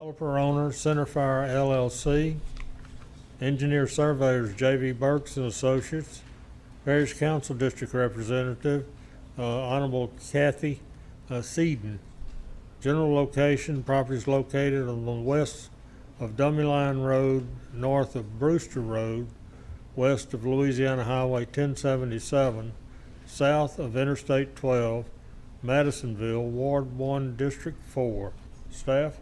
Developer owner, Centerfire LLC. Engineer surveyors, J.V. Burks and Associates. Parish Council District Representative, Honorable Kathy Seaton. General location, properties located on the west of Dummy Line Road, north of Brewster Road, west of Louisiana Highway 1077, south of Interstate 12, Madisonville, Ward 1, District 4. Staff?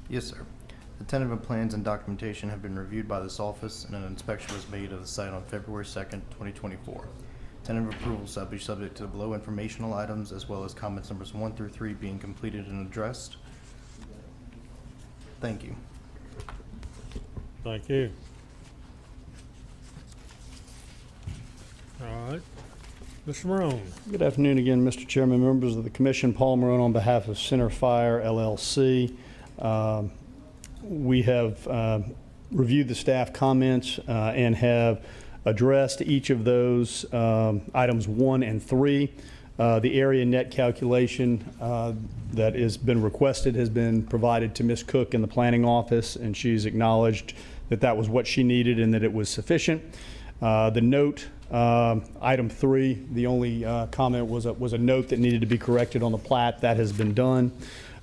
Yes, sir. The tentative plans and documentation have been reviewed by this office, and an inspection was made of the site on February 2nd, 2024. Tentative approval shall be subject to the below informational items, as well as comments numbers 1 through 3 being completed and addressed. Thank you. Thank you. All right. Mr. Marone. Good afternoon again, Mr. Chairman, members of the Commission. Paul Marone on behalf of Centerfire LLC. We have reviewed the staff comments and have addressed each of those items 1 and 3. The area net calculation that has been requested has been provided to Ms. Cook in the planning office, and she's acknowledged that that was what she needed and that it was sufficient. The note, item 3, the only comment was a note that needed to be corrected on the plat. That has been done.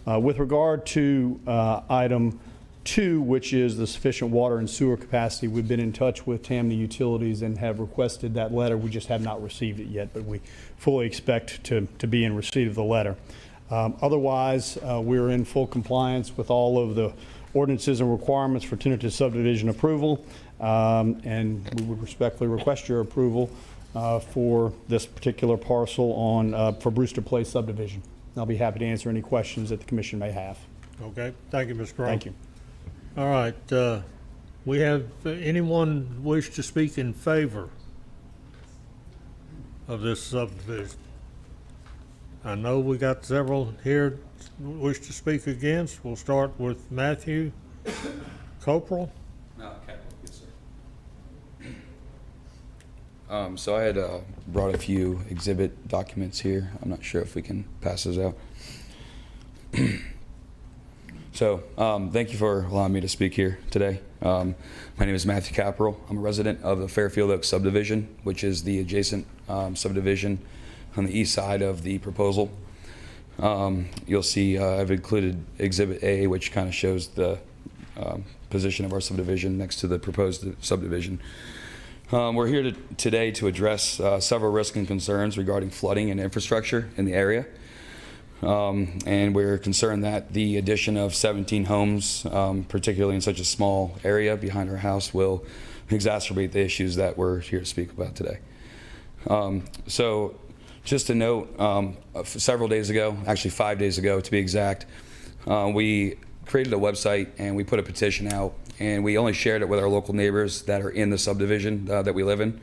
With regard to item 2, which is the sufficient water and sewer capacity, we've been in touch with Tammany Utilities and have requested that letter. We just have not received it yet, but we fully expect to be in receipt of the letter. Otherwise, we're in full compliance with all of the ordinances and requirements for tentative subdivision approval, and we would respectfully request your approval for this particular parcel on for Brewster Place subdivision. I'll be happy to answer any questions that the Commission may have. Okay. Thank you, Mr. Crowe. Thank you. All right. We have anyone wish to speak in favor of this subdivision? I know we got several here wish to speak against. We'll start with Matthew Copperell. Yes, sir. So I had brought a few exhibit documents here. I'm not sure if we can pass those out. So thank you for allowing me to speak here today. My name is Matthew Copperell. I'm a resident of the Fairfield Oaks subdivision, which is the adjacent subdivision on the east side of the proposal. You'll see I've included Exhibit A, which kind of shows the position of our subdivision next to the proposed subdivision. We're here today to address several risks and concerns regarding flooding and infrastructure in the area. And we're concerned that the addition of 17 homes, particularly in such a small area behind our house, will exacerbate the issues that we're here to speak about today. So just to note, several days ago, actually 5 days ago to be exact, we created a website and we put a petition out, and we only shared it with our local neighbors that are in the subdivision that we live in.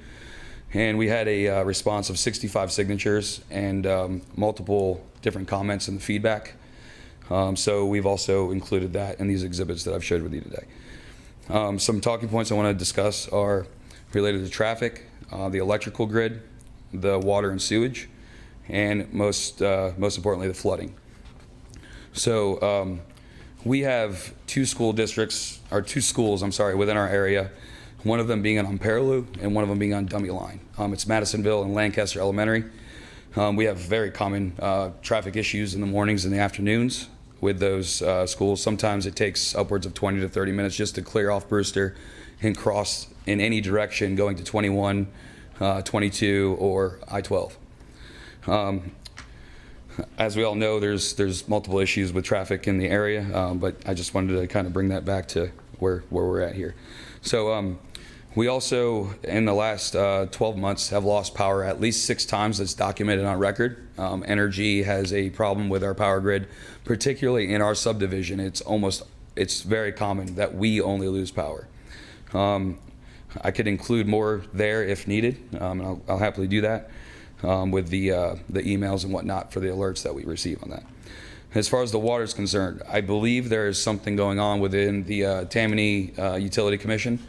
And we had a response of 65 signatures and multiple different comments in the feedback. So we've also included that in these exhibits that I've shared with you today. Some talking points I want to discuss are related to traffic, the electrical grid, the water and sewage, and most importantly, the flooding. So we have two schools, within our area. One of them being on Amperilu and one of them being on Dummy Line. It's Madisonville and Lancaster Elementary. We have very common traffic issues in the mornings and the afternoons with those schools. Sometimes it takes upwards of 20 to 30 minutes just to clear off Brewster and cross in any direction going to 21, 22, or I-12. As we all know, there's multiple issues with traffic in the area, but I just wanted to kind of bring that back to where we're at here. So we also, in the last 12 months, have lost power at least 6 times. That's documented on record. Energy has a problem with our power grid, particularly in our subdivision. It's very common that we only lose power. I could include more there if needed, and I'll happily do that with the emails and whatnot for the alerts that we receive on that. As far as the water is concerned, I believe there is something going on within the Tammany Utility Commission.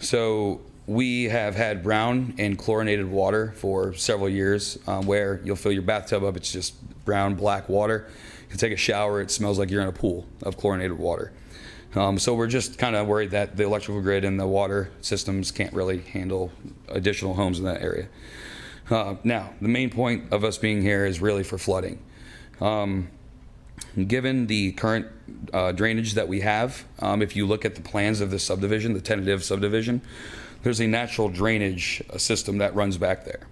So we have had brown and chlorinated water for several years, where you'll fill your bathtub up, it's just brown, black water. You take a shower, it smells like you're in a pool of chlorinated water. So we're just kind of worried that the electrical grid and the water systems can't really handle additional homes in that area. Now, the main point of us being here is really for flooding. Given the current drainage that we have, if you look at the plans of the subdivision, the tentative subdivision, there's a natural drainage system that runs back there.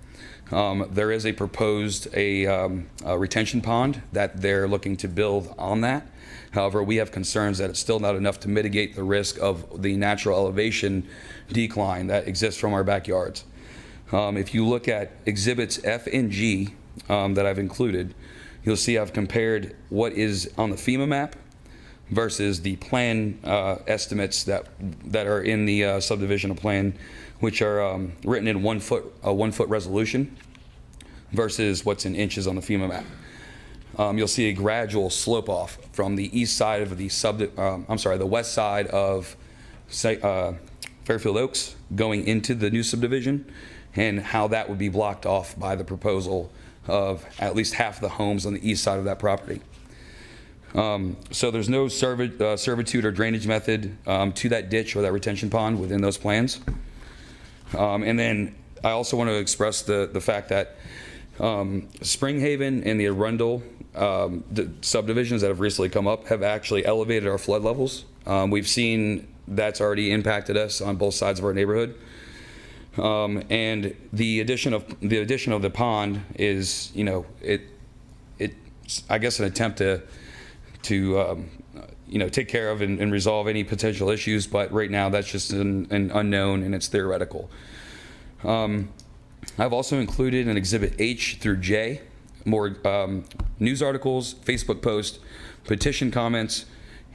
There is a proposed a retention pond that they're looking to build on that. However, we have concerns that it's still not enough to mitigate the risk of the natural elevation decline that exists from our backyards. If you look at exhibits F and G that I've included, you'll see I've compared what is on the FEMA map versus the plan estimates that are in the subdivisional plan, which are written in 1 foot resolution versus what's in inches on the FEMA map. You'll see a gradual slope off from the east side of the the west side of Fairfield Oaks going into the new subdivision, and how that would be blocked off by the proposal of at least half the homes on the east side of that property. So there's no servitude or drainage method to that ditch or that retention pond within those plans. And then I also want to express the fact that Spring Haven and the Arundel the subdivisions that have recently come up have actually elevated our flood levels. We've seen that's already impacted us on both sides of our neighborhood. And the addition of the pond is, you know, it's I guess an attempt to you know, take care of and resolve any potential issues, but right now that's just an unknown and it's theoretical. I've also included in Exhibit H through J more news articles, Facebook posts, petition comments,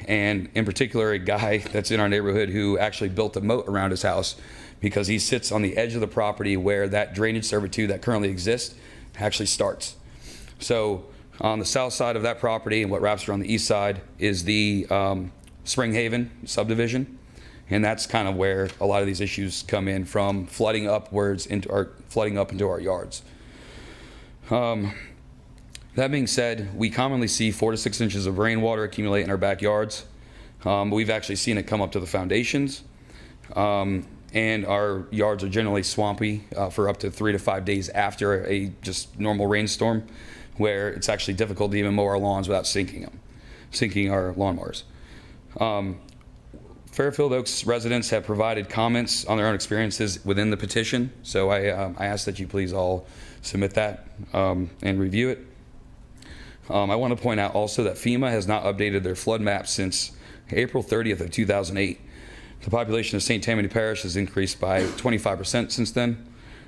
and in particular a guy that's in our neighborhood who actually built a moat around his house because he sits on the edge of the property where that drainage servitude that currently exists actually starts. So on the south side of that property and what wraps around the east side is the Spring Haven subdivision. And that's kind of where a lot of these issues come in from, flooding upwards into our yards. That being said, we commonly see 4 to 6 inches of rainwater accumulate in our backyards. We've actually seen it come up to the foundations. And our yards are generally swampy for up to 3 to 5 days after a just normal rainstorm, where it's actually difficult to even mow our lawns without sinking our lawnmowers. Fairfield Oaks residents have provided comments on their own experiences within the petition, so I ask that you please all submit that and review it. I want to point out also that FEMA has not updated their flood map since April 30th of 2008. The population of St. Tammany Parish has increased by 25% since then,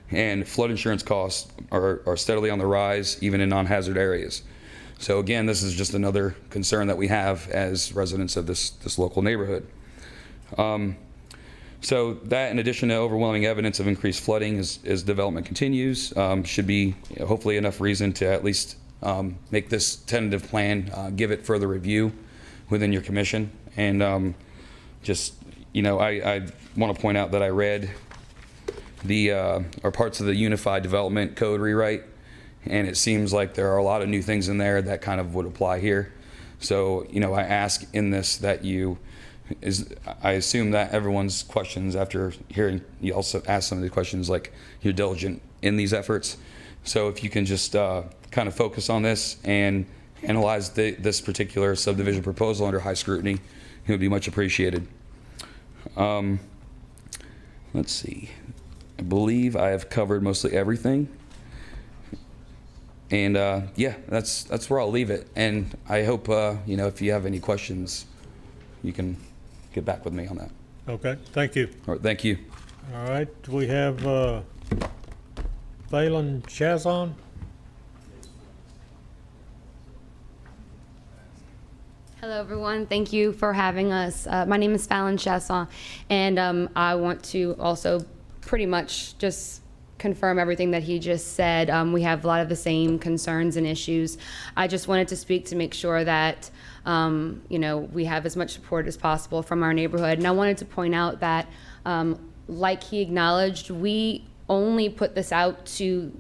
and flood insurance costs are steadily on the rise, even in non-hazard areas. So again, this is just another concern that we have as residents of this local neighborhood. So that, in addition to overwhelming evidence of increased flooding as development continues, should be hopefully enough reason to at least make this tentative plan, give it further review within your commission. And just, you know, I want to point out that I read or parts of the Unified Development Code rewrite, and it seems like there are a lot of new things in there that kind of would apply here. So, you know, I ask in this that I assume that everyone's questions after hearing you also ask some of the questions, like you're diligent in these efforts. So if you can just kind of focus on this and analyze this particular subdivision proposal under high scrutiny, it would be much appreciated. Let's see. I believe I have covered mostly everything. And yeah, that's where I'll leave it. And I hope, you know, if you have any questions, you can get back with me on that. Okay, thank you. All right, thank you. All right, we have Phelan Chazon. Hello, everyone. Thank you for having us. My name is Fallon Chasson, and I want to also pretty much just confirm everything that he just said. We have a lot of the same concerns and issues. I just wanted to speak to make sure that you know, we have as much support as possible from our neighborhood. And I wanted to point out that like he acknowledged, we only put this out to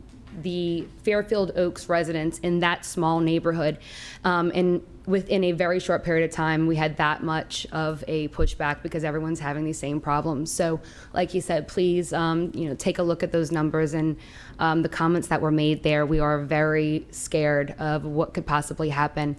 the Fairfield Oaks residents in that small neighborhood. And within a very short period of time, we had that much of a pushback because everyone's having these same problems. So like he said, please, take a look at those numbers and the comments that were made there. We are very scared of what could possibly happen.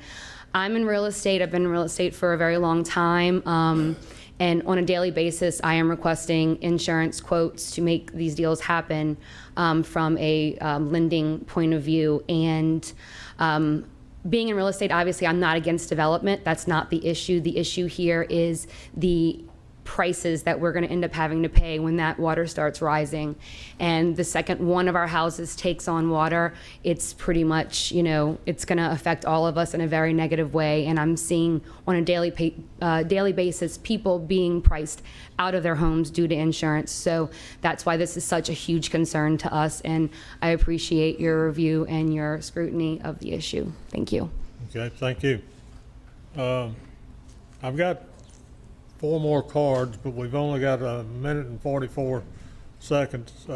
I'm in real estate. I've been in real estate for a very long time. And on a daily basis, I am requesting insurance quotes to make these deals happen from a lending point of view. And being in real estate, obviously, I'm not against development. That's not the issue. The issue here is the prices that we're going to end up having to pay when that water starts rising. And the second one of our houses takes on water, it's pretty much, it's going to affect all of us in a very negative way. And I'm seeing on a daily basis people being priced out of their homes due to insurance. So that's why this is such a huge concern to us. And I appreciate your review and your scrutiny of the issue. Thank you. Okay, thank you. I've got 4 more cards, but we've only got a minute and 44 seconds.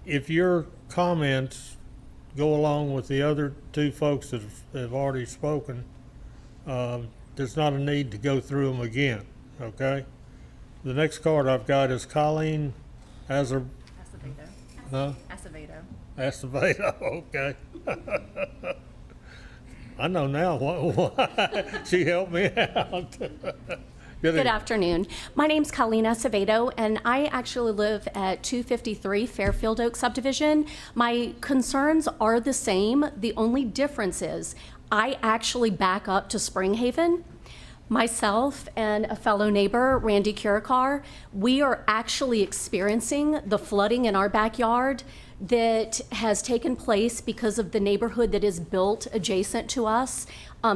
If your comments go along with the other 2 folks that have already spoken, there's not a need to go through them again, okay? The next card I've got is Colleen Acevedo. Huh? Acevedo, okay. I know now why she helped me out. Good afternoon. My name's Colleen Acevedo, and I actually live at 253 Fairfield Oaks subdivision. My concerns are the same. The only difference is I actually back up to Springhaven. Myself and a fellow neighbor, Randy Curricar, we are actually experiencing the flooding in our backyard that has taken place because of the neighborhood that is built adjacent to us,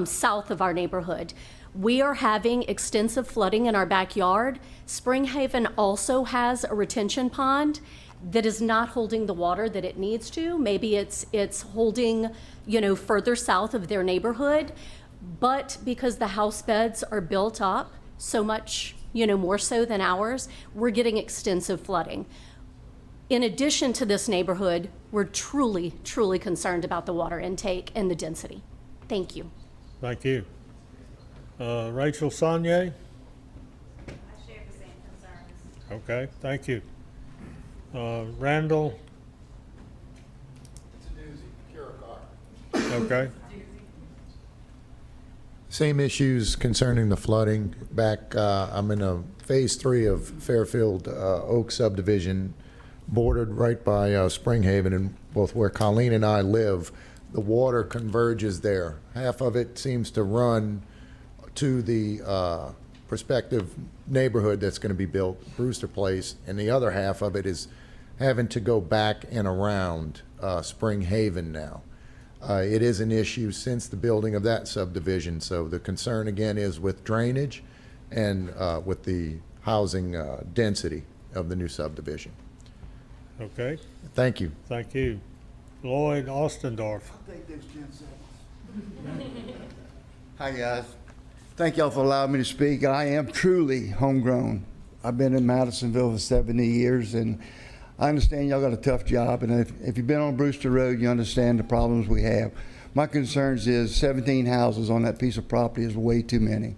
south of our neighborhood. We are having extensive flooding in our backyard. Springhaven also has a retention pond that is not holding the water that it needs to. Maybe it's holding, further south of their neighborhood, but because the house beds are built up so much, more so than ours, we're getting extensive flooding. In addition to this neighborhood, we're truly, truly concerned about the water intake and the density. Thank you. Thank you. Rachel Saunier? I share the same concerns. Okay, thank you. Randall? Okay, Same issues concerning the flooding. I'm in phase 3 of Fairfield Oak subdivision, bordered right by Springhaven, and both where Colleen and I live, the water converges there. Half of it seems to run to the prospective neighborhood that's going to be built, Brewster Place, and the other half of it is having to go back and around Springhaven now. It is an issue since the building of that subdivision, so the concern again is with drainage and with the housing density of the new subdivision. okay, Thank you. thank you. Lloyd Ostendorf? Hi, guys. Thank y'all for allowing me to speak. I am truly homegrown. I've been in Madisonville for 70 years, and I understand y'all got a tough job, and if you've been on Brewster Road, you understand the problems we have. My concerns is 17 houses on that piece of property is way too many.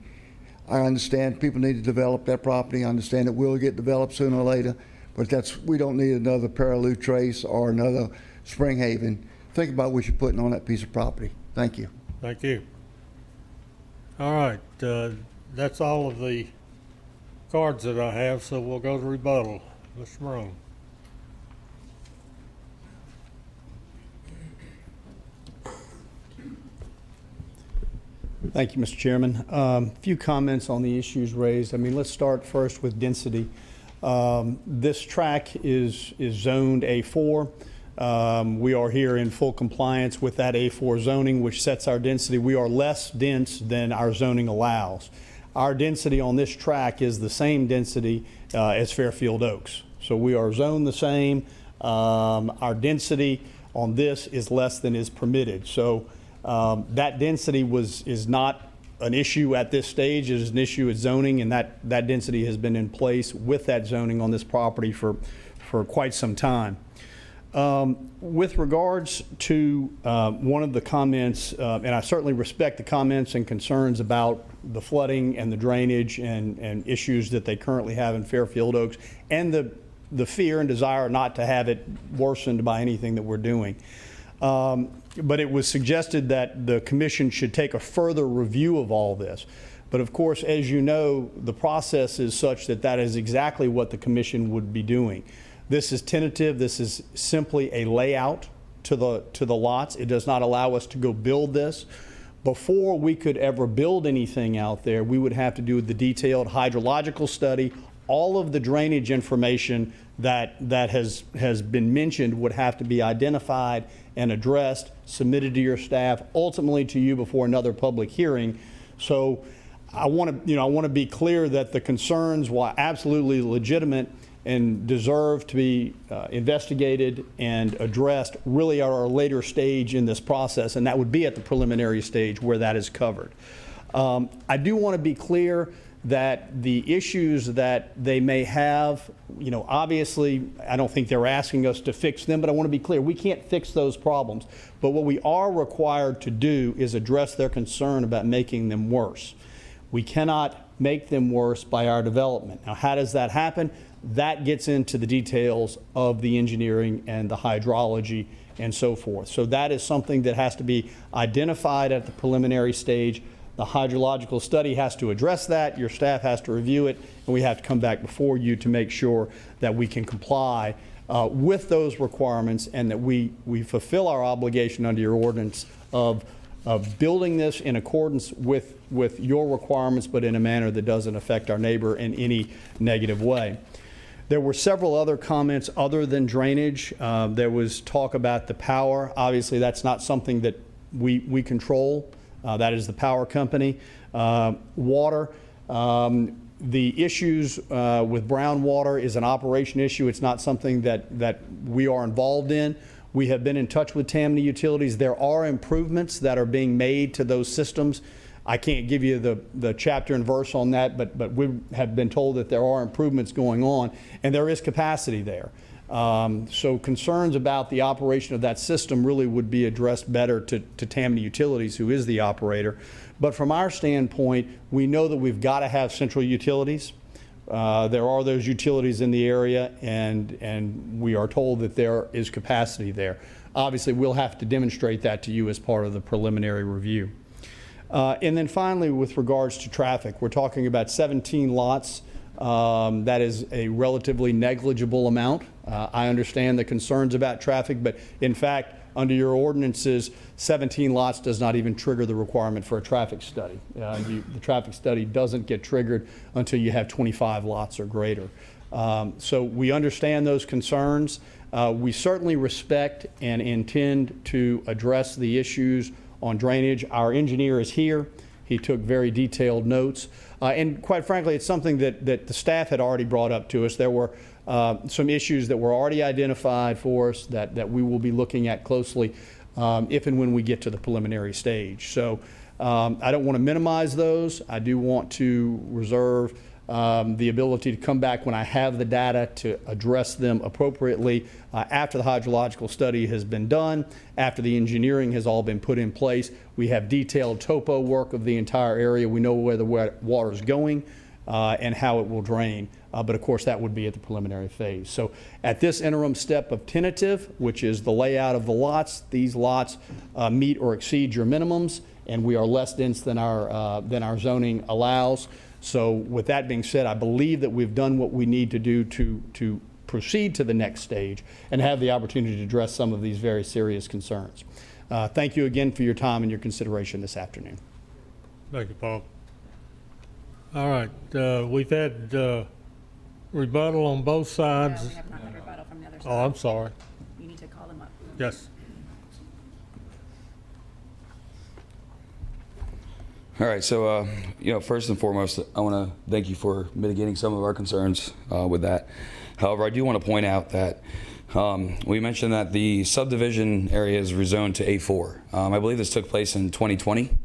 I understand people need to develop that property. I understand it will get developed sooner or later, but we don't need another Perilou Trace or another Springhaven. Think about what you're putting on that piece of property. Thank you. Thank you. All right, that's all of the cards that I have, so we'll go to rebuttal. Mr. Morone. Thank you, Mr. Chairman. A few comments on the issues raised. Let's start first with density. This track is zoned A4. We are here in full compliance with that A4 zoning, which sets our density. We are less dense than our zoning allows. Our density on this track is the same density as Fairfield Oaks. So we are zoned the same. Our density on this is less than is permitted. So that density is not an issue at this stage. It is an issue at zoning, and that density has been in place with that zoning on this property for quite some time. With regards to one of the comments, and I certainly respect the comments and concerns about the flooding and the drainage and issues that they currently have in Fairfield Oaks, and the fear and desire not to have it worsened by anything that we're doing. But it was suggested that the commission should take a further review of all this. But of course, as you know, the process is such that that is exactly what the commission would be doing. This is tentative. This is simply a layout to the lots. It does not allow us to go build this. Before we could ever build anything out there, we would have to do the detailed hydrological study. All of the drainage information that has been mentioned would have to be identified and addressed, submitted to your staff, ultimately to you before another public hearing. So I want to be clear that the concerns, while absolutely legitimate and deserve to be investigated and addressed, really are a later stage in this process, and that would be at the preliminary stage where that is covered. I do want to be clear that the issues that they may have, obviously, I don't think they're asking us to fix them, but I want to be clear, we can't fix those problems. But what we are required to do is address their concern about making them worse. We cannot make them worse by our development. Now, how does that happen? That gets into the details of the engineering and the hydrology and so forth. So that is something that has to be identified at the preliminary stage. The hydrological study has to address that, your staff has to review it, and we have to come back before you to make sure that we can comply with those requirements and that we fulfill our obligation under your ordinance of building this in accordance with your requirements, but in a manner that doesn't affect our neighbor in any negative way. There were several other comments other than drainage. There was talk about the power. Obviously, that's not something that we control. That is the power company. Water. The issues with brown water is an operation issue. It's not something that we are involved in. We have been in touch with Tammany Utilities. There are improvements that are being made to those systems. I can't give you the chapter and verse on that, but we have been told that there are improvements going on, and there is capacity there. So concerns about the operation of that system really would be addressed better to Tammany Utilities, who is the operator. But from our standpoint, we know that we've got to have central utilities. There are those utilities in the area, and we are told that there is capacity there. Obviously, we'll have to demonstrate that to you as part of the preliminary review. And then finally, with regards to traffic, we're talking about 17 lots. That is a relatively negligible amount. I understand the concerns about traffic, but in fact, under your ordinances, 17 lots does not even trigger the requirement for a traffic study. The traffic study doesn't get triggered until you have 25 lots or greater. So we understand those concerns. We certainly respect and intend to address the issues on drainage. Our engineer is here. He took very detailed notes. And quite frankly, it's something that the staff had already brought up to us. There were some issues that were already identified for us that we will be looking at closely if and when we get to the preliminary stage. So I don't want to minimize those. I do want to reserve the ability to come back when I have the data to address them appropriately after the hydrological study has been done, after the engineering has all been put in place. We have detailed topo work of the entire area. We know where the water is going and how it will drain. But of course, that would be at the preliminary phase. So at this interim step of tentative, which is the layout of the lots, these lots meet or exceed your minimums, and we are less dense than our zoning allows. So with that being said, I believe that we've done what we need to do to proceed to the next stage and have the opportunity to address some of these very serious concerns. Thank you again for your time and your consideration this afternoon. Thank you, Paul. All right, we've had rebuttal on both sides. No, we have not had rebuttal from the other side. Oh, I'm sorry. You need to call them up. Yes. All right, so first and foremost, I want to thank you for mitigating some of our concerns with that. However, I do want to point out that we mentioned that the subdivision area is rezoned to A4. I believe this took place in 2020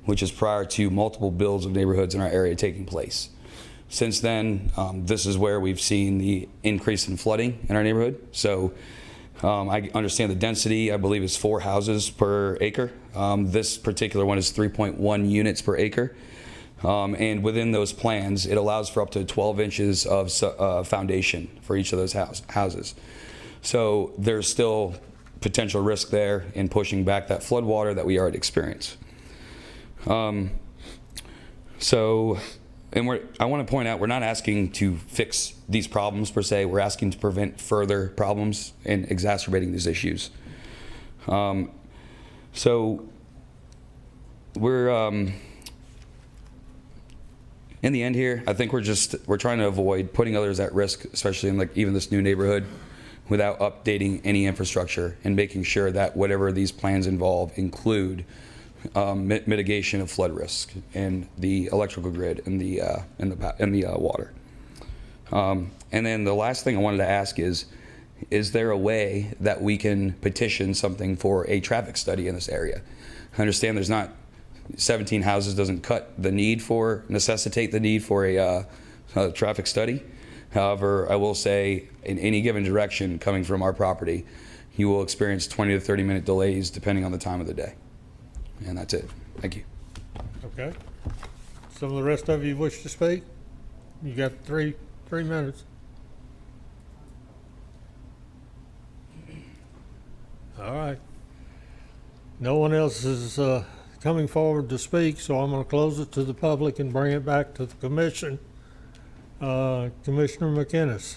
which is prior to multiple builds of neighborhoods in our area taking place. Since then, this is where we've seen the increase in flooding in our neighborhood. So I understand the density, I believe, is 4 houses per acre. This particular one is 3.1 units per acre. And within those plans, it allows for up to 12 inches of foundation for each of those houses. So there's still potential risk there in pushing back that flood water that we already experience. I want to point out, we're not asking to fix these problems per se. We're asking to prevent further problems and exacerbating these issues. We're in the end here, I think we're trying to avoid putting others at risk, especially in like even this new neighborhood, without updating any infrastructure and making sure that whatever these plans involve include mitigation of flood risk and the electrical grid and the water. And then the last thing I wanted to ask is there a way that we can petition something for a traffic study in this area? I understand there's not 17 houses doesn't necessitate the need for a traffic study. However, I will say in any given direction coming from our property, you will experience 20 to 30 minute delays depending on the time of the day. And that's it. Thank you. Okay. Some of the rest of you wish to speak? You got three minutes. All right. No one else is coming forward to speak, so I'm going to close it to the public and bring it back to the commission. Commissioner McInnes.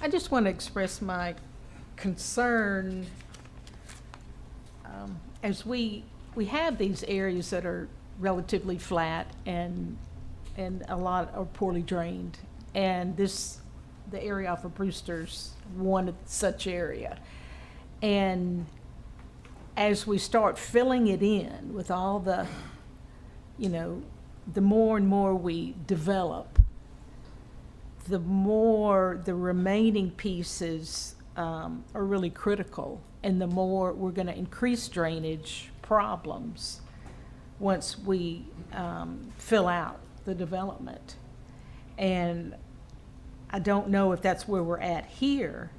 I just want to express my concern as we have these areas that are relatively flat and a lot are poorly drained, and the area off of Brewster's one such area. And as we start filling it in with all the, the more and more we develop, the more the remaining pieces are really critical, and the more we're going to increase drainage problems once we fill out the development. And I don't know if that's where we're at here,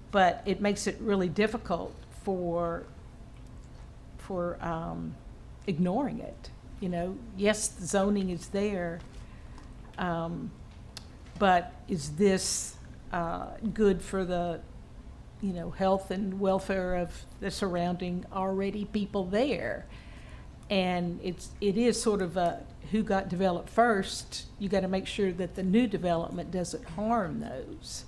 but it makes it really difficult for ignoring it. Yes, the zoning is there, but is this good for the health and welfare of the surrounding already people there? And it is sort of a who got developed first. You got to make sure that the new development doesn't harm those.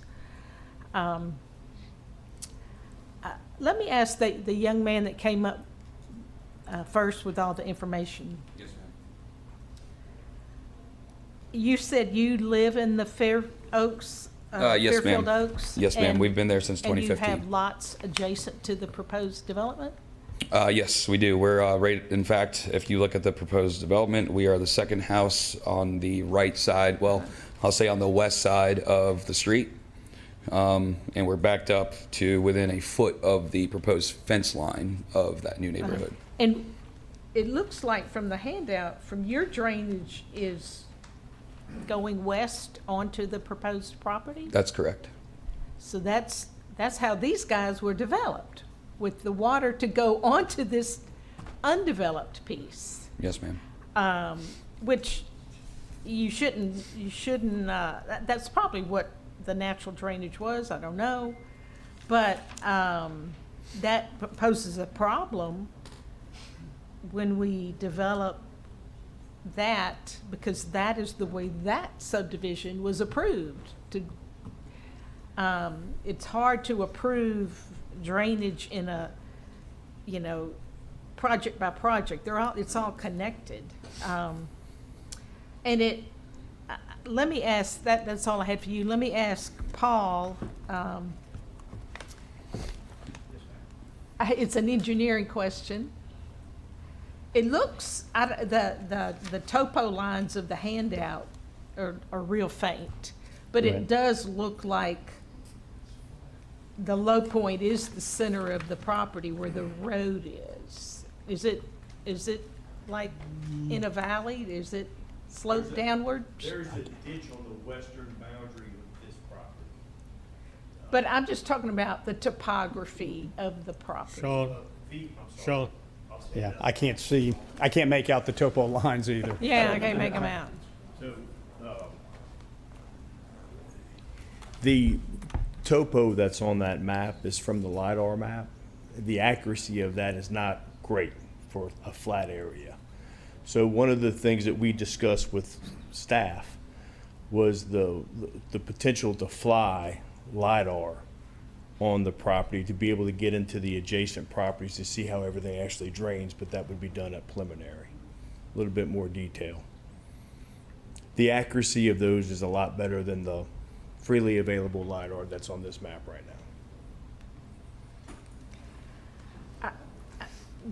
Let me ask the young man that came up first with all the information. Yes, ma'am. You said you live in the Fair Oaks, Yes, Fairfield ma'am. Oaks? Yes, ma'am. We've been there since And 2015. you have lots adjacent to the proposed development? Yes, we do. We're right. In fact, if you look at the proposed development, we are the second house on the right side. Well, I'll say on the west side of the street. And we're backed up to within a foot of the proposed fence line of that new neighborhood. And it looks like from the handout, from your drainage is going west onto the proposed property? That's correct. So that's how these guys were developed, with the water to go onto this undeveloped piece. Yes, ma'am. Which you shouldn't, that's probably what the natural drainage was, I don't know. But that poses a problem when we develop that, because that is the way that subdivision was approved. It's hard to approve drainage in a, project by project. It's all connected. And let me ask, that's all I had for you. Let me ask Paul. It's an engineering question. It looks, the topo lines of the handout are real faint, but Right. it does look like the low point is the center of the property where the road is. Is it Is it like in a valley? Is it sloped downward? There's a ditch on the western boundary of this property. But I'm just talking about the topography of the property. Sean, Sean, Yeah, I can't see, I can't make out the topo lines either. Yeah, I can't make them out. So, The topo that's on that map is from the LiDAR map. The accuracy of that is not great for a flat area. So one of the things that we discussed with staff was the potential to fly LiDAR on the property to be able to get into the adjacent properties to see how everything actually drains, but that would be done at preliminary. A little bit more detail. The accuracy of those is a lot better than the freely available LiDAR that's on this map right now.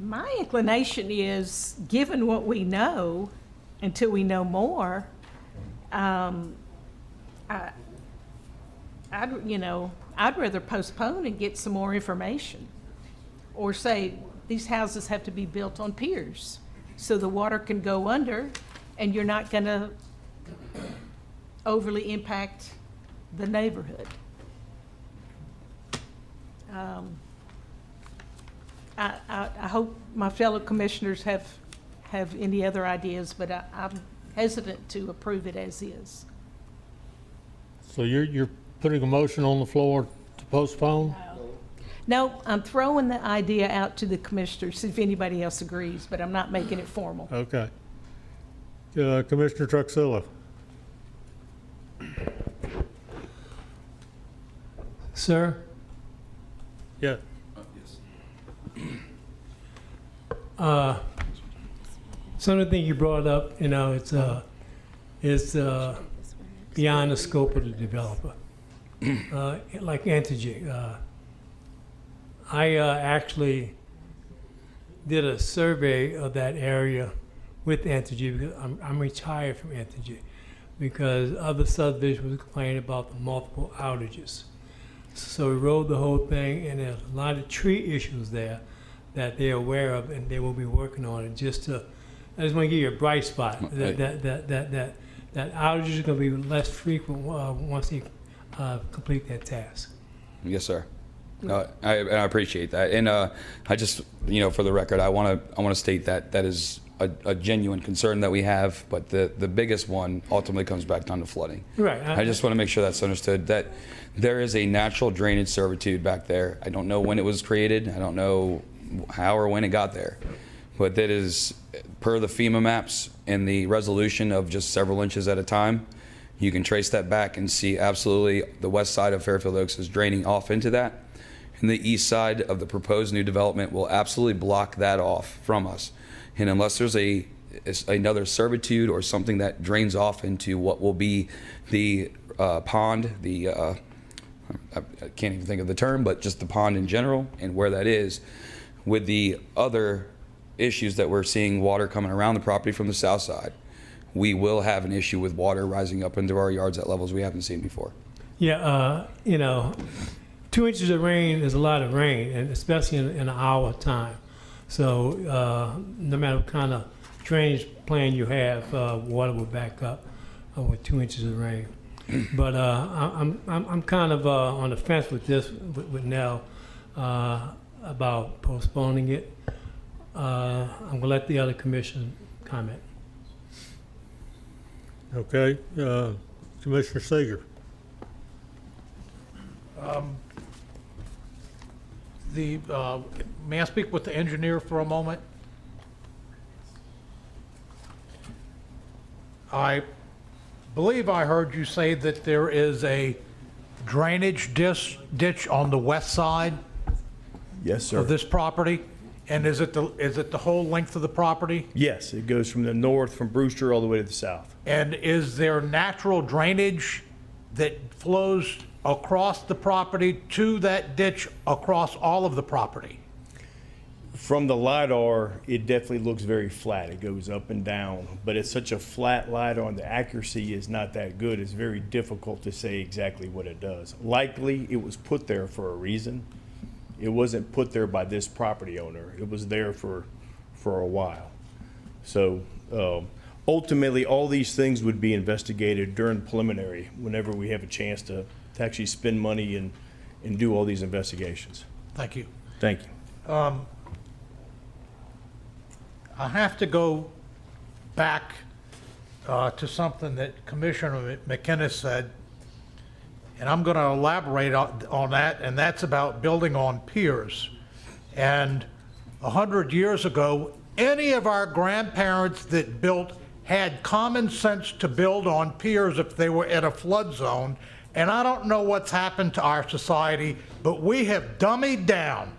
My inclination is, given what we know, until we know more, I'd rather postpone and get some more information. Or say, these houses have to be built on piers, so the water can go under, and you're not gonna overly impact the neighborhood. I hope my fellow commissioners have any other ideas, but I'm hesitant to approve it as is. so you're putting a motion on the floor to postpone? No, I'm throwing the idea out to the commissioners, see if anybody else agrees, but I'm not making it formal. Okay. Commissioner Truxillo? Sir, Yeah. some of the things you brought up, it's beyond the scope of the developer. Like Entergy, I actually did a survey of that area with Entergy because I'm retired from Entergy because other subdivisions was complaining about the multiple outages. So we rode the whole thing, and there's a lot of tree issues there that they're aware of, and they will be working on it. I just want to give you a bright spot that outages are going to be less frequent once they complete that task. Yes, sir. I appreciate that, and I just, for the record, I want to state that that is a genuine concern that we have, but the biggest one ultimately comes back down to flooding. Right. I just want to make sure that's understood, that there is a natural drainage servitude back there. I don't know when it was created. I don't know how or when it got there, but that is per the FEMA maps and the resolution of just several inches at a time. You can trace that back and see absolutely the west side of Fairfield Oaks is draining off into that. And the east side of the proposed new development will absolutely block that off from us. And unless there's another servitude or something that drains off into what will be the pond, I can't even think of the term, but just the pond in general and where that is, with the other issues that we're seeing, water coming around the property from the south side, we will have an issue with water rising up into our yards at levels we haven't seen before. Yeah, 2 inches of rain is a lot of rain, and especially in an hour time. So no matter what kind of drainage plan you have, water will back up with 2 inches of rain. But I'm kind of on the fence with this with Nell about postponing it. I'm gonna let the other commission comment. Okay. Commissioner Seeger? may I speak with the engineer for a moment? I believe I heard you say that there is a drainage ditch on the west side Yes, sir. of this property? And is it the whole length of the property? Yes, it goes from the north, from Brewster, all the way to the south. And is there natural drainage that flows across the property to that ditch across all of the property? From the LiDAR, it definitely looks very flat. It goes up and down, but it's such a flat LiDAR and the accuracy is not that good. It's very difficult to say exactly what it does. Likely, it was put there for a reason. It wasn't put there by this property owner. It was there for for a while. So ultimately, all these things would be investigated during preliminary whenever we have a chance to actually spend money and do all these investigations. Thank you. Thank you. I have to go back to something that Commissioner McInnes said, and I'm going to elaborate on that, and that's about building on piers. And 100 years ago, any of our grandparents that built had common sense to build on piers if they were in a flood zone. And I don't know what's happened to our society, but we have dummied down.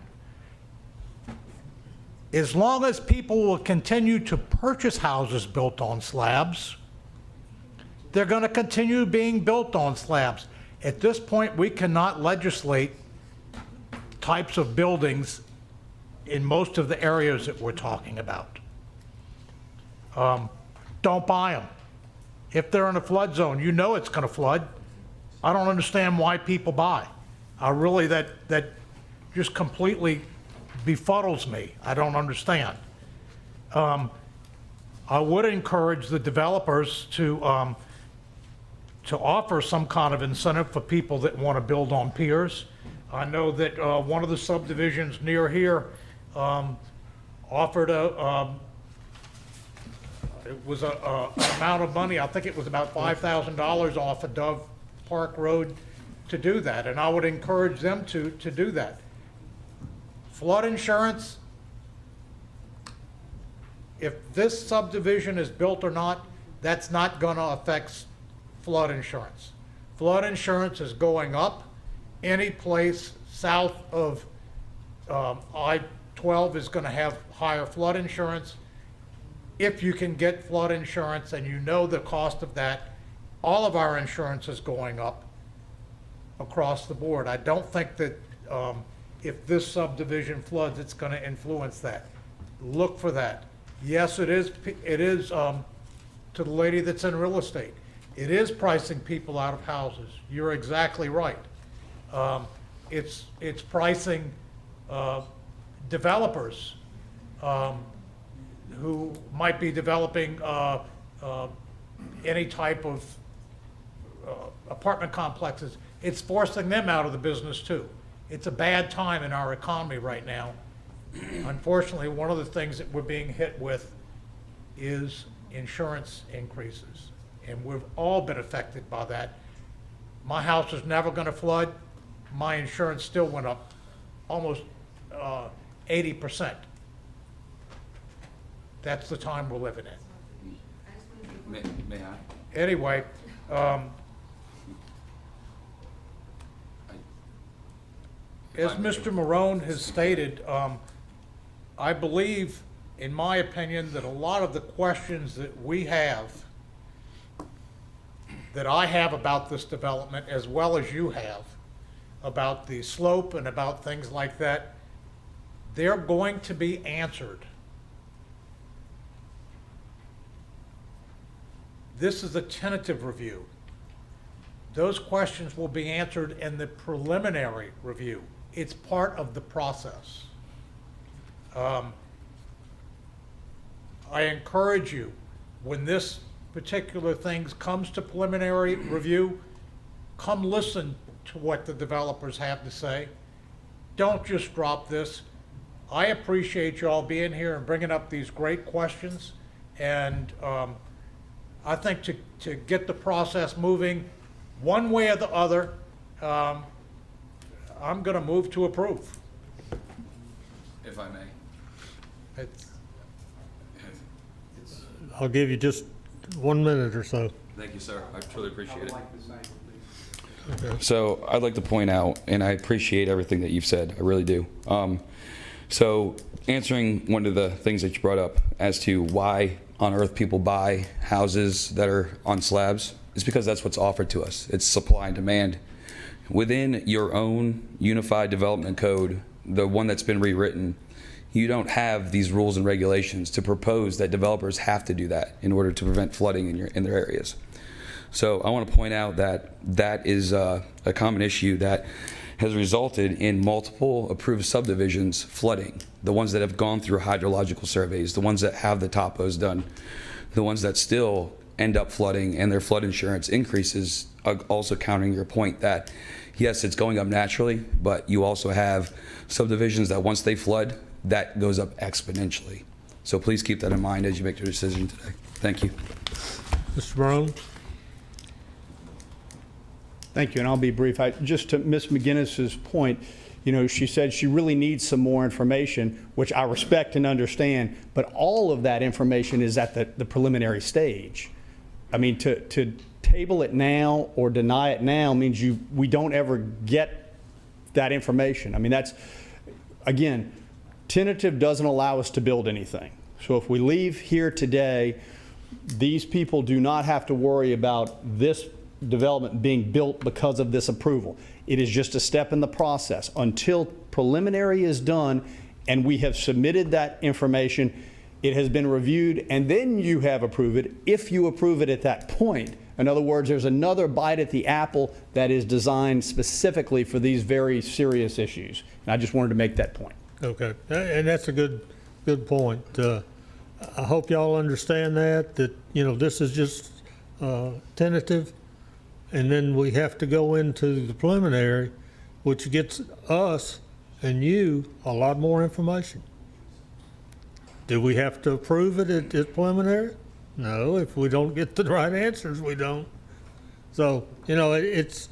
As long as people will continue to purchase houses built on slabs, they're going to continue being built on slabs. At this point, we cannot legislate types of buildings in most of the areas that we're talking about. Don't buy them. If they're in a flood zone, you know it's going to flood. I don't understand why people buy. Really, that just completely befuddles me. I don't understand. I would encourage the developers to offer some kind of incentive for people that want to build on piers. I know that one of the subdivisions near here offered it was an amount of money, I think it was about $5,000 off of Dove Park Road to do that, and I would encourage them to do that. Flood insurance, if this subdivision is built or not, that's not going to affect flood insurance. Flood insurance is going up. Any place south of I-12 is going to have higher flood insurance. If you can get flood insurance and you know the cost of that, all of our insurance is going up across the board. I don't think that if this subdivision floods, it's going to influence that. Look for that. Yes, it is to the lady that's in real estate. It is pricing people out of houses. You're exactly right. It's pricing developers who might be developing any type of apartment complexes. It's forcing them out of the business too. It's a bad time in our economy right now. Unfortunately, one of the things that we're being hit with is insurance increases, and we've all been affected by that. My house is never going to flood. My insurance still went up almost 80%. That's the time we're living in. May I? Anyway, as Mr. Marone has stated, I believe, in my opinion, that a lot of the questions that we have, that I have about this development, as well as you have, about the slope and about things like that, they're going to be answered. This is a tentative review. Those questions will be answered in the preliminary review. It's part of the process. I encourage you, when this particular thing comes to preliminary review, come listen to what the developers have to say. Don't just drop this. I appreciate you all being here and bringing up these great questions, and I think to get the process moving one way or the other, I'm going to move to approve. If I may. I'll give you just 1 minute or so. Thank you, sir. I truly appreciate it. So I'd like to point out, and I appreciate everything that you've said. I really do. So answering one of the things that you brought up as to why on earth people buy houses that are on slabs, is because that's what's offered to us. It's supply and demand. Within your own unified development code, the one that's been rewritten, you don't have these rules and regulations to propose that developers have to do that in order to prevent flooding in their areas. So I want to point out that that is a common issue that has resulted in multiple approved subdivisions flooding. The ones that have gone through hydrological surveys, the ones that have the topos done, the ones that still end up flooding and their flood insurance increases, also countering your point that, yes, it's going up naturally, but you also have subdivisions that once they flood, that goes up exponentially. So please keep that in mind as you make your decision today. Thank you. Mr. Brown? Thank you, and I'll be brief. Just to Ms. McGinnis's point, you know, she said she really needs some more information, which I respect and understand, but all of that information is at the preliminary stage. I mean, to table it now or deny it now means we don't ever get that information. I mean, that's, again, tentative doesn't allow us to build anything. So if we leave here today, these people do not have to worry about this development being built because of this approval. It is just a step in the process. Until preliminary is done and we have submitted that information, it has been reviewed, and then you have approved it, if you approve it at that point. In other words, there's another bite at the apple that is designed specifically for these very serious issues. And I just wanted to make that point. Okay, and that's a good point. I hope y'all understand that, you know, this is just tentative, and then we have to go into the preliminary, which gets us and you a lot more information. Do we have to approve it at preliminary? No, if we don't get the right answers, we don't. So, you know, it's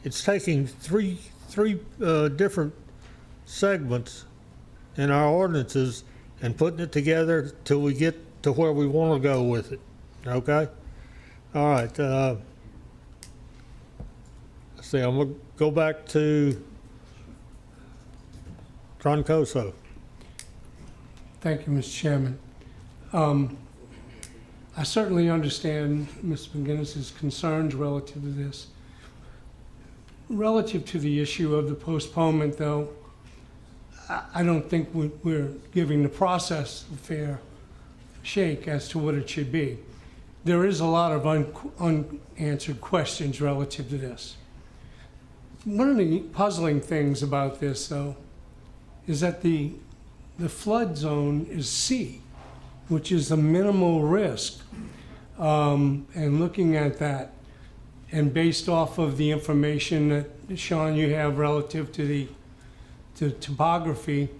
taking three different segments in our ordinances and putting it together till we get to where we want to go with it. Okay? All right. Let's see, I'm going to go back to Troncoso. Thank you, Mr. Chairman. I certainly understand Ms. McGinnis's concerns relative to this. Relative to the issue of the postponement, though, I don't think we're giving the process a fair shake as to what it should be. There is a lot of unanswered questions relative to this. One of the puzzling things about this, though, is that the flood zone is C, which is the minimal risk. And looking at that, and based off of the information that, Sean, you have relative to the topography,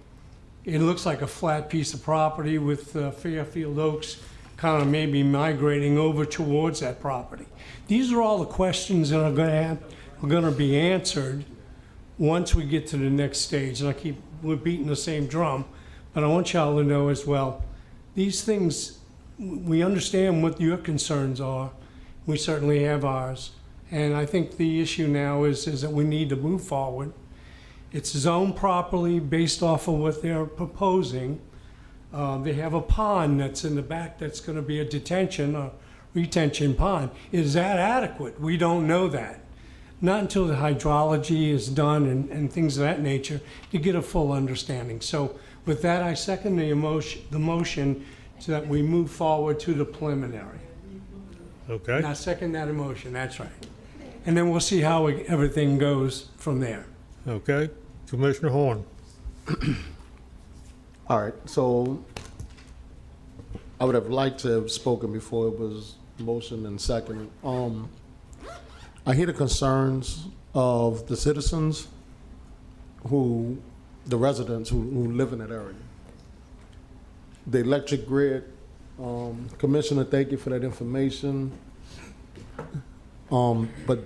it looks like a flat piece of property with Fairfield Oaks kind of maybe migrating over towards that property. These are all the questions that are going to be answered once we get to the next stage. And we're beating the same drum, but I want y'all to know as well, these things, we understand what your concerns are. We certainly have ours. And I think the issue now is that we need to move forward. It's zoned properly based off of what they're proposing. They have a pond that's in the back that's going to be a detention or retention pond. Is that adequate? We don't know that. Not until the hydrology is done and things of that nature to get a full understanding. So with that, I second the motion so that we move forward to the preliminary. Okay. And I second that motion, that's right. And then we'll see how everything goes from there. Okay. Commissioner Horn. All right, so I would have liked to have spoken before it was motion and second. I hear the concerns of the citizens the residents who live in that area. The electric grid, Commissioner, thank you for that information. But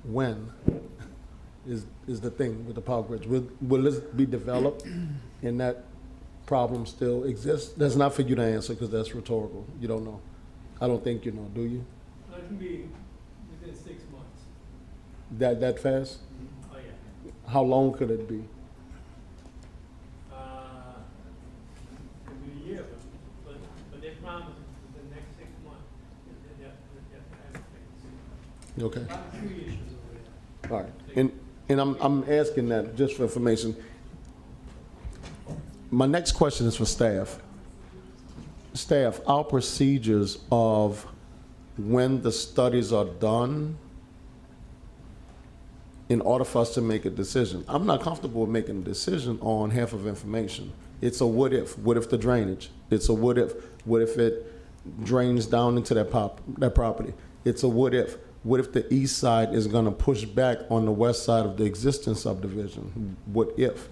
when is the thing with the power grids? Will this be developed and that problem still exists? That's not for you to answer because that's rhetorical. You don't know. I don't think you know, do you? It can be within 6 months. That fast? Oh, yeah. How long could it be? Could be a year, but they promise the next 6 months that Okay. About 3 issues over there. All right. And I'm asking that just for information. My next question is for staff. Staff, our procedures of when the studies are done in order for us to make a decision. I'm not comfortable with making a decision on half of information. It's a what if. What if the drainage? It's a what if. What if it drains down into that property? It's a what if. What if the east side is going to push back on the west side of the existing subdivision? What if?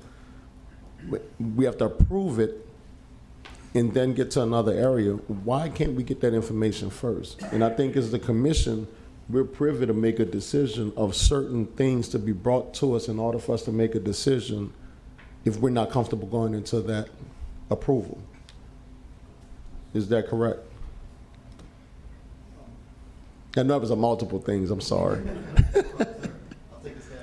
We have to approve it and then get to another area. Why can't we get that information first? And I think as the commission, we're privy to make a decision of certain things to be brought to us in order for us to make a decision if we're not comfortable going into that approval. Is that correct? I know it was a multiple things, I'm sorry. I'll take a stab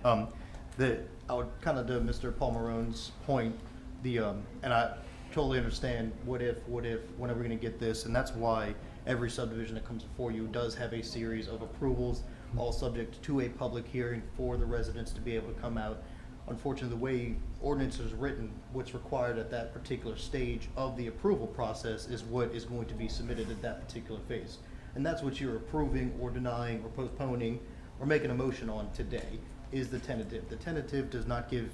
at that. I would kind of do Mr. Palmerone's point, and I totally understand what if, when are we going to get this, and that's why every subdivision that comes before you does have a series of approvals, all subject to a public hearing for the residents to be able to come out. Unfortunately, the way ordinance is written, what's required at that particular stage of the approval process is what is going to be submitted at that particular phase. And that's what you're approving or denying or postponing or making a motion on today is the tentative. The tentative does not give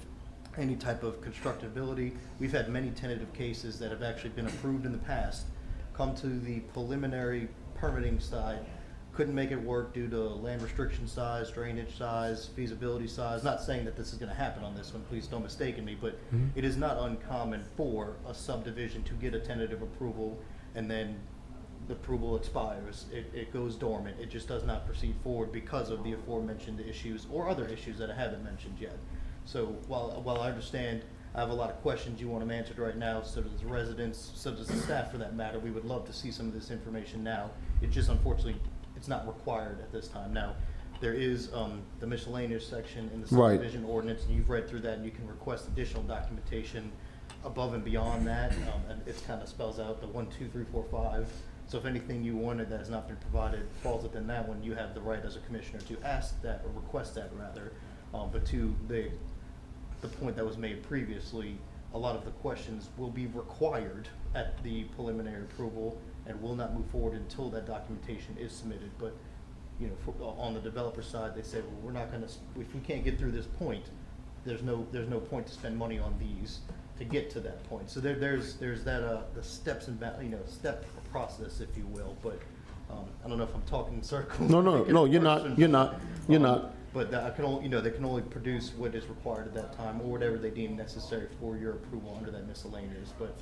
any type of constructability. We've had many tentative cases that have actually been approved in the past, come to the preliminary permitting side, couldn't make it work due to land restriction size, drainage size, feasibility size. Not saying that this is going to happen on this one, please don't mistake me, but it is not uncommon for a subdivision to get a tentative approval and then the approval expires, it goes dormant, it just does not proceed forward because of the aforementioned issues or other issues that I haven't mentioned yet. So while I understand I have a lot of questions you want them answered right now, so does the residents, so does the staff for that matter, we would love to see some of this information now. It just unfortunately, it's not required at this time. Now, there is the miscellaneous section in the subdivision ordinance, and you've read through that, and you can request additional documentation above and beyond that, and it kind of spells out the 1, 2, 3, 4, 5. So if anything you wanted that has not been provided falls within that one, you have the right as a commissioner to ask that or request that rather. But to the point that was made previously, a lot of the questions will be required at the preliminary approval and will not move forward until that documentation is submitted. But you know, on the developer side, they say, well, we're not going to. If we can't get through this point, there's no point to spend money on these to get to that point. So there's that the steps and step process, if you will. But I don't know if I'm talking in circles. No, you're not. But I can only, they can only produce what is required at that time or whatever they deem necessary for your approval under that miscellaneous. But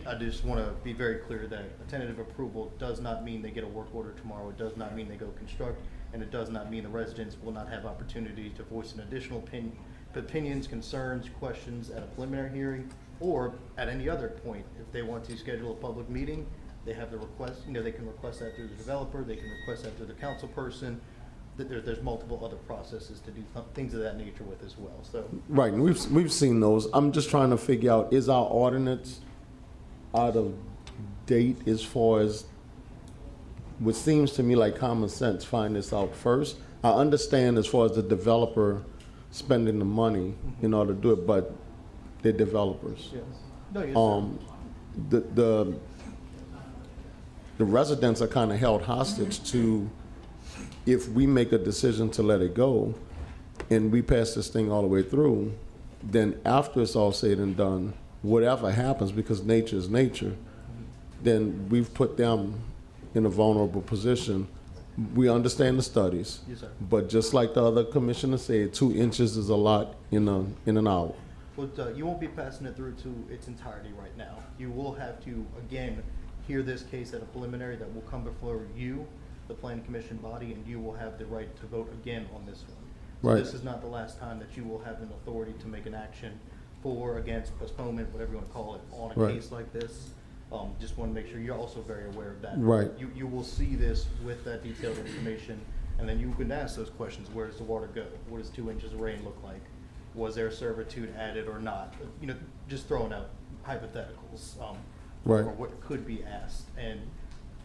I just want to be very clear that a tentative approval does not mean they get a work order tomorrow. It does not mean they go construct, and it does not mean the residents will not have opportunity to voice an additional opinions, concerns, questions at a preliminary hearing or at any other point. If they want to schedule a public meeting, they have the request, they can request that through the developer, they can request that through the council person. There's multiple other processes to do things of that nature with as well. So right, and we've seen those. I'm just trying to figure out, is our ordinance out of date as far as what seems to me like common sense? Find this out first. I understand as far as the developer spending the money in order to do it, but they're developers. yes. No, yes, The residents are kind of held hostage to, if we make a decision to let it go and we pass this thing all the way through, then after it's all said and done, whatever happens, because nature is nature, then we've put them in a vulnerable position. We understand the studies, Yes, sir. but just like the other commissioner said, 2 inches is a lot in an hour. But you won't be passing it through to its entirety right now. You will have to, again, hear this case at a preliminary that will come before you, the planning commission body, and you will have the right to vote again on this one. So Right. this is not the last time that you will have an authority to make an action for, against, postponement, whatever you want to call it, on a Right. case like this. Just want to make sure you're also very aware of that. Right. You will see this with that detailed information, and then you can ask those questions. Where does the water go? What does 2 inches of rain look like? Was there servitude added or not? Just throwing out hypotheticals, Right. or what could be asked. And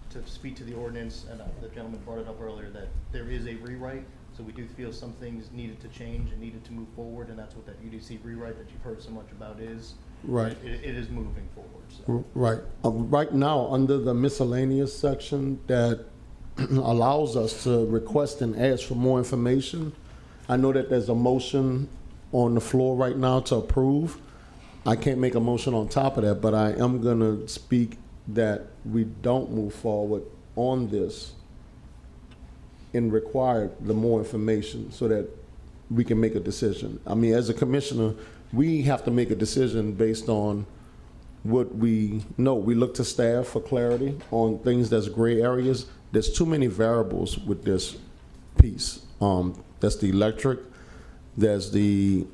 to speak to the ordinance, and the gentleman brought it up earlier, that there is a rewrite, so we do feel some things needed to change and needed to move forward, and that's what that UDC rewrite that you've heard so much about is. Right. It is moving forward, so. Right. Right now, under the miscellaneous section that allows us to request and ask for more information, I know that there's a motion on the floor right now to approve. I can't make a motion on top of that, but I am gonna speak that we don't move forward on this and require the more information so that we can make a decision. I mean, as a commissioner, we have to make a decision based on what we know. We look to staff for clarity on things that's gray areas. There's too many variables with this piece. That's the electric, there's the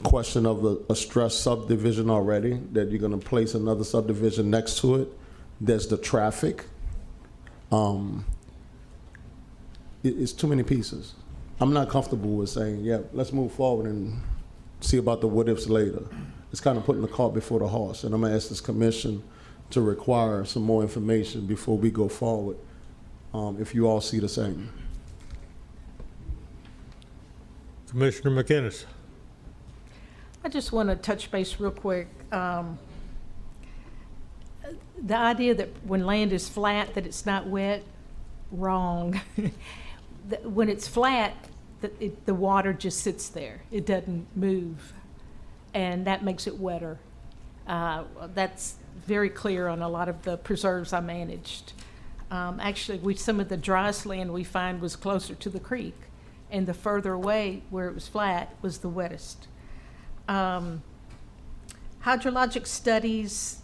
question of a stress subdivision already, that you're gonna place another subdivision next to it. There's the traffic. It's too many pieces. I'm not comfortable with saying, yeah, let's move forward and see about the what ifs later. It's kind of putting the cart before the horse, and I'm gonna ask this commission to require some more information before we go forward, if you all see the same. Commissioner McInnes. I just want to touch base real quick. The idea that when land is flat, that it's not wet, wrong. When it's flat, the water just sits there. It doesn't move, and that makes it wetter. That's very clear on a lot of the preserves I managed. Actually, some of the driest land we find was closer to the creek, and the further away where it was flat was the wettest. Hydrologic studies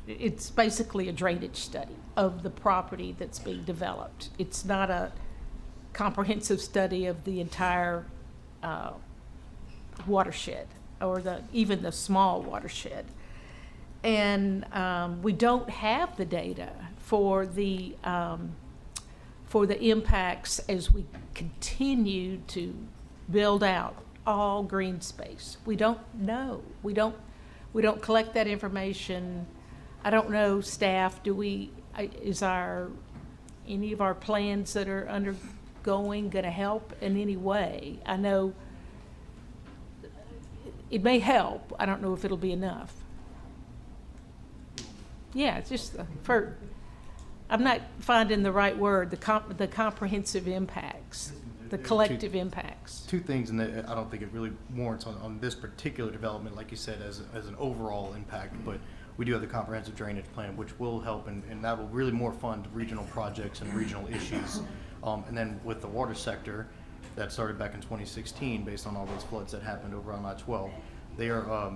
it's basically a drainage study of the property that's being developed. It's not a comprehensive study of the entire watershed or even the small watershed. And we don't have the data for the impacts as we continue to build out all green space. We don't know. We don't collect that information. I don't know, staff, any of our plans that are undergoing gonna help in any way? I know it may help. I don't know if it'll be enough. Yeah, it's just I'm not finding the right word, the comprehensive impacts, the collective impacts. Two things, and I don't think it really warrants on this particular development, like you said, as an overall impact, but we do have the comprehensive drainage plan, which will help, and that will really more fund regional projects and regional issues. And then with the water sector, that started back in 2016, based on all those floods that happened over on I-12.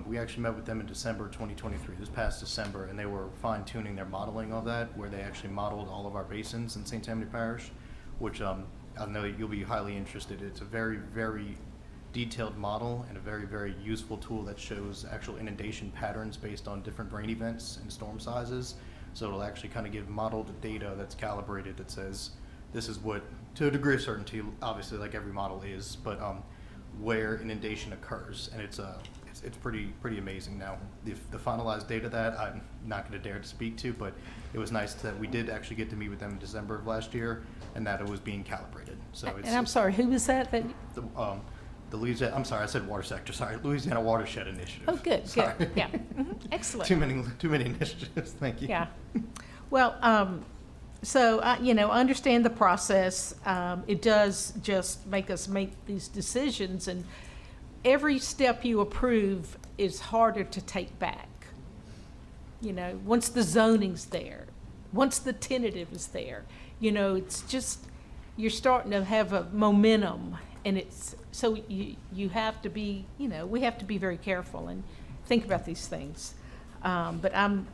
We actually met with them in December 2023, this past December, and they were fine-tuning their modeling of that, where they actually modeled all of our basins in St. Tammany Parish, which I know you'll be highly interested. It's a very, very detailed model and a very, very useful tool that shows actual inundation patterns based on different rain events and storm sizes. So it'll actually kind of give modeled data that's calibrated that says this is what, to a degree of certainty, obviously like every model is, but where inundation occurs, and it's pretty amazing. Now the finalized data that I'm not going to dare to speak to, but it was nice that we did actually get to meet with them in December of last year, and that it was being calibrated. So it's, and I'm sorry, who was that? The Louisiana, I'm sorry, I said water sector, sorry, Louisiana Watershed Initiative. Oh, good, Sorry. good, yeah. Excellent. Too many initiatives, thank you. Yeah. Well, so, I understand the process. It does just make us make these decisions, and every step you approve is harder to take back. Once the zoning's there, once the tentative is there, it's just, you're starting to have a momentum, and so you have to be, we have to be very careful and think about these things. But I'm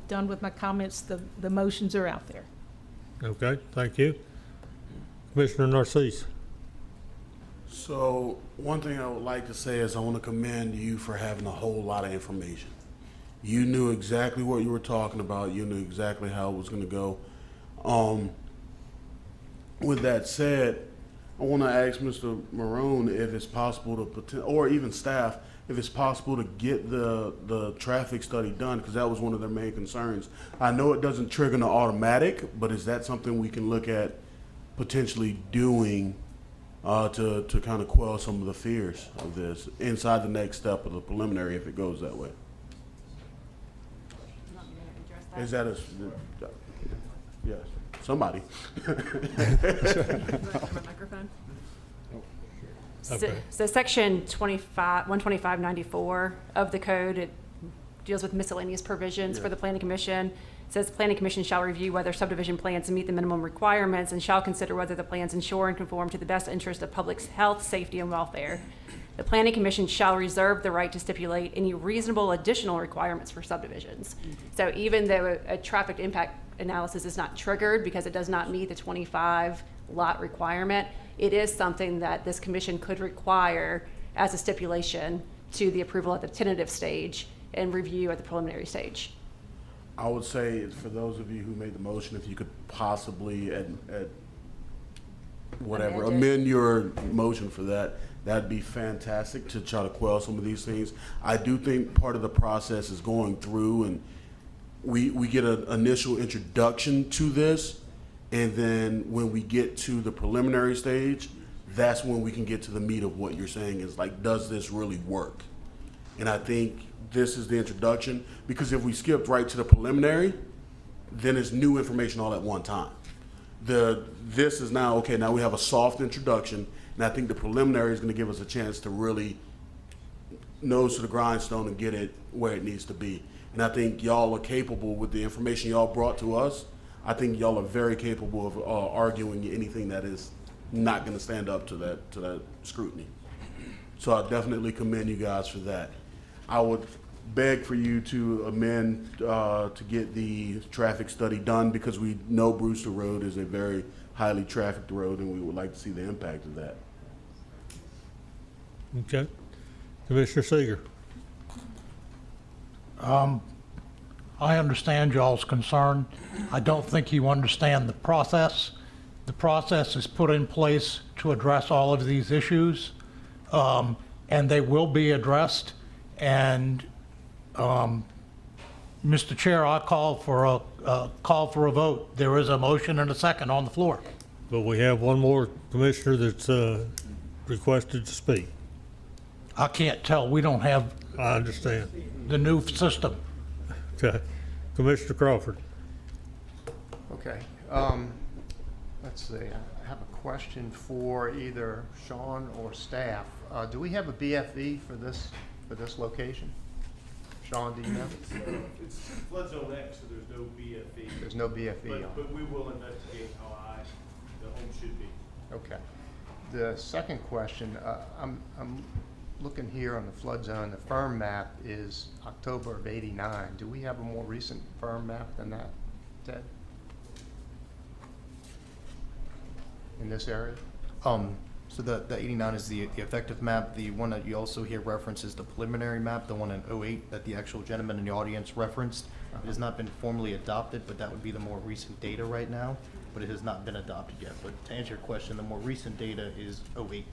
done with my comments. The motions are out there. Okay, thank you. Commissioner Narcisse. So one thing I would like to say is I want to commend you for having a whole lot of information. You knew exactly what you were talking about. You knew exactly how it was going to go. With that said, I want to ask Mr. Maroon if it's possible to, or even staff, if it's possible to get the traffic study done, because that was one of their main concerns. I know it doesn't trigger an automatic, but is that something we can look at potentially doing to kind of quell some of the fears of this inside the next step of the preliminary if it goes that way? Is that yes? somebody. Microphone. Okay. So section 12594 of the code, it deals with miscellaneous provisions for the planning commission. It says the planning commission shall review whether subdivision plans meet the minimum requirements and shall consider whether the plans ensure and conform to the best interest of public health, safety, and welfare. The planning commission shall reserve the right to stipulate any reasonable additional requirements for subdivisions. So even though a traffic impact analysis is not triggered because it does not meet the 25 lot requirement, it is something that this commission could require as a stipulation to the approval at the tentative stage and review at the preliminary stage. I would say, for those of you who made the motion, if you could possibly amend your motion for that, that'd be fantastic to try to quell some of these things. I do think part of the process is going through and we get an initial introduction to this, and then when we get to the preliminary stage, that's when we can get to the meat of what you're saying is like, does this really work? And I think this is the introduction, because if we skipped right to the preliminary, then it's new information all at one time. This is now, okay, now we have a soft introduction, and I think the preliminary is gonna give us a chance to really nose to the grindstone and get it where it needs to be. And I think y'all are capable with the information y'all brought to us. I think y'all are very capable of arguing anything that is not gonna stand up to that scrutiny. So I definitely commend you guys for that. I would beg for you to amend to get the traffic study done, because we know Brewster Road is a very highly trafficked road, and we would like to see the impact of that. Okay. Commissioner Seeger. I understand y'all's concern. I don't think you understand the process. The process is put in place to address all of these issues, and they will be addressed. And Mr. Chair, I call for a vote. There is a motion and a second on the floor. But we have one more commissioner that's requested to speak. I can't tell. We don't have I understand. the new system. Okay. Commissioner Crawford. Okay, let's see, I have a question for either Sean or staff. Do we have a BFE for this location? Sean, do you know? It's flood zone X, so there's no BFE. There's no BFE on it. But we will investigate how high the home should be. Okay. The second question, I'm looking here on the flood zone, the firm map is October of '89. Do we have a more recent firm map than that, Ted? In this area? So the 89 is the effective map. The one that you also hear reference is the preliminary map, the one in '08 that the actual gentleman in the audience referenced. It has not been formally adopted, but that would be the more recent data right now, but it has not been adopted yet. But to answer your question, the more recent data is '08.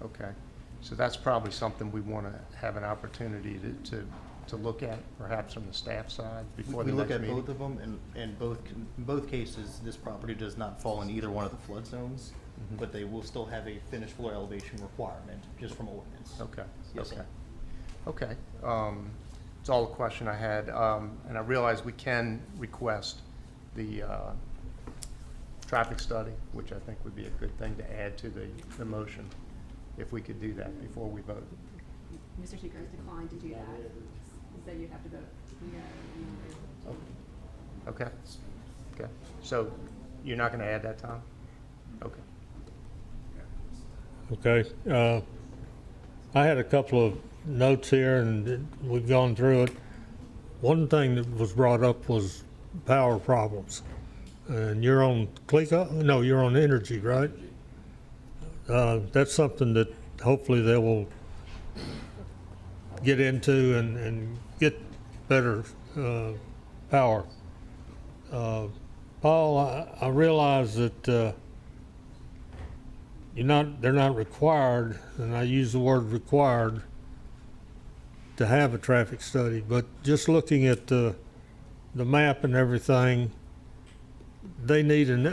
Okay. So that's probably something we want to have an opportunity to look at, perhaps from the staff side before the next meeting. We look at both of them, and in both cases, this property does not fall in either one of the flood zones, but they will still have a finished floor elevation requirement, just from ordinance. Okay, Yes, okay. Okay, it's all the question I had, and I realize we can request the traffic study, which I think would be a good thing to add to the motion, if we could do that before we vote. Mr. Speaker has declined to do that, so you'd have to vote no. Okay, okay. So you're not going to add that, Tom? Okay. Okay. I had a couple of notes here, and we've gone through it. One thing that was brought up was power problems. And you're on CLECA? No, you're on energy, right? That's something that hopefully they will get into and get better power. Paul, I realize that they're not required, and I use the word required, to have a traffic study, but just looking at the map and everything, they need an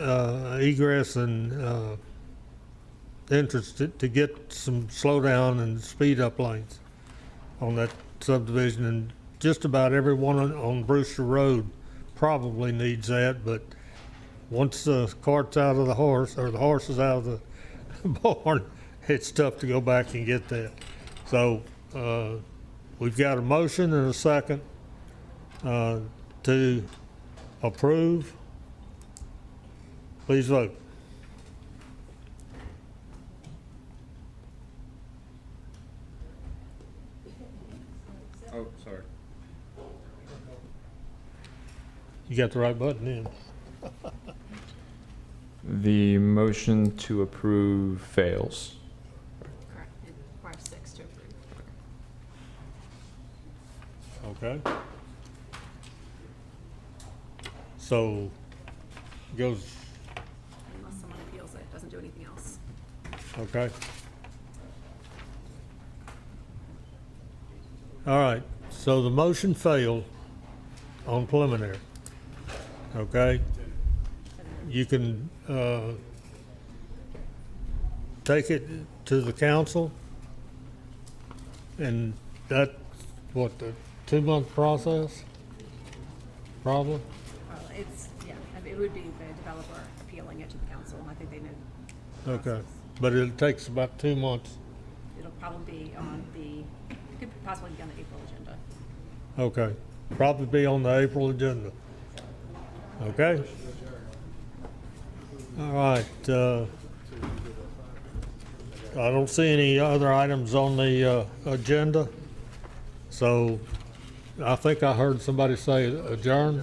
egress and entrance to get some slowdown and speed up lanes on that subdivision, and just about everyone on Brewster Road probably needs that, but once the cart's out of the horse, or the horse is out of the barn, it's tough to go back and get that. So, we've got a motion and a second, to approve. Please vote. Oh, sorry. You got the right button in. The motion to approve fails. Correct. It requires 6 to approve. Okay. So, goes, Unless someone appeals it, doesn't do anything else. okay. All right, so the motion failed on preliminary. Okay? You can, take it to the council, and that, what, the 2-month process? Probably? It's, yeah, I mean, it would be the developer appealing it to the council. I think they know. Okay, but it takes about 2 months. It'll probably be on the, could possibly be on the April agenda. Okay, probably be on the April agenda. Okay? All right, I don't see any other items on the, agenda, so I think I heard somebody say adjourn.